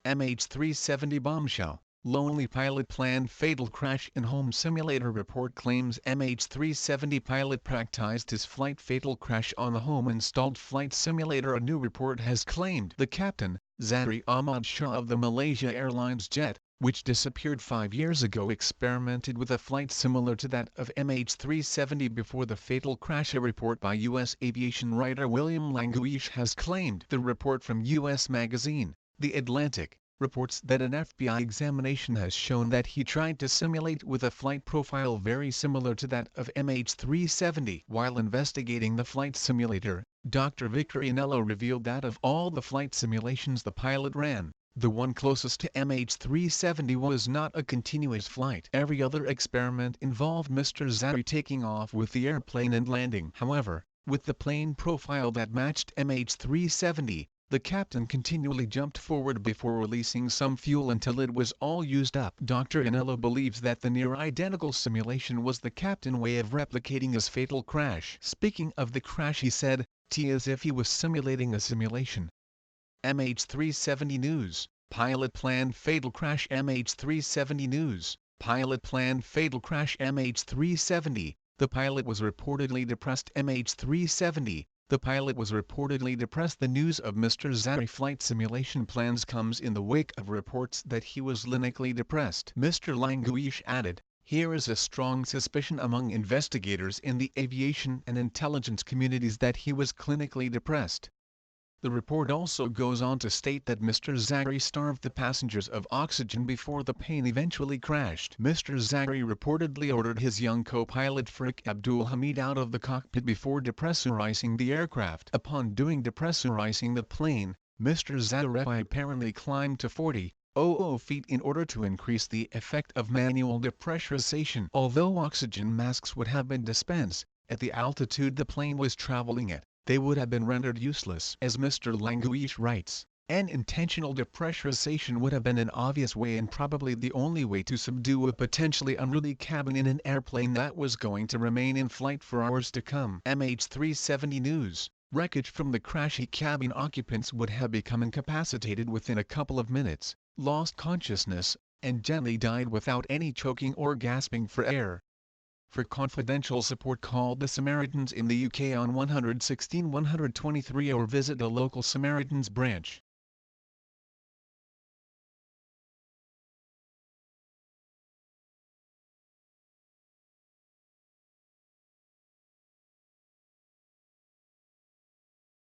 MH370 bombshell. Lonely pilot planned fatal crash in home simulator. Report claims MH370 pilot practiced his flight fatal crash on a home-installed flight simulator. A new report has claimed the captain, Zahri Ahmad Shah of the Malaysia Airlines jet, which disappeared 5 years ago, experimented with a flight similar to that of MH370 before the fatal crash. A report by U.S. aviation writer William Languish has claimed. The report from U.S. magazine, The Atlantic, reports that an FBI examination has shown that he tried to simulate with a flight profile very similar to that of MH370. While investigating the flight simulator, Dr. Victor Anello revealed that of all the flight simulations the pilot ran, the one closest to MH370 was not a continuous flight. Every other experiment involved Mr. Zahri taking off with the airplane and landing. However, with the plane profile that matched MH370, the captain continually jumped forward before releasing some fuel until it was all used up. Dr. Anello believes that the near-identical simulation was the captain's way of replicating his fatal crash. Speaking of the crash, he said, "T as if he was simulating a simulation." MH370 News. Pilot planned fatal crash. MH370 News. Pilot planned fatal crash. MH370. The pilot was reportedly depressed. MH370. The pilot was reportedly depressed. The news of Mr. Zahri flight simulation plans comes in the wake of reports that he was clinically depressed. Mr. Languish added, "Here is a strong suspicion among investigators in the aviation and intelligence communities that he was clinically depressed." The report also goes on to state that Mr. Zahri starved the passengers of oxygen before the plane eventually crashed. Mr. Zahri reportedly ordered his young co-pilot Farik Abdul Hamid out of the cockpit before depressurizing the aircraft. Upon doing depressurizing the plane, Mr. Zahri apparently climbed to 40,000 feet in order to increase the effect of manual depressurization. Although oxygen masks would have been dispensed, at the altitude the plane was traveling at, they would have been rendered useless. As Mr. Languish writes, an intentional depressurization would have been an obvious way and probably the only way to subdue a potentially unruly cabin in an airplane that was going to remain in flight for hours to come. MH370 News. Wreckage from the crash. Cabin occupants would have become incapacitated within a couple of minutes, lost consciousness, and gently died without any choking or gasping for air. For confidential support, call the Samaritans in the UK on 116 123 or visit a local Samaritans branch.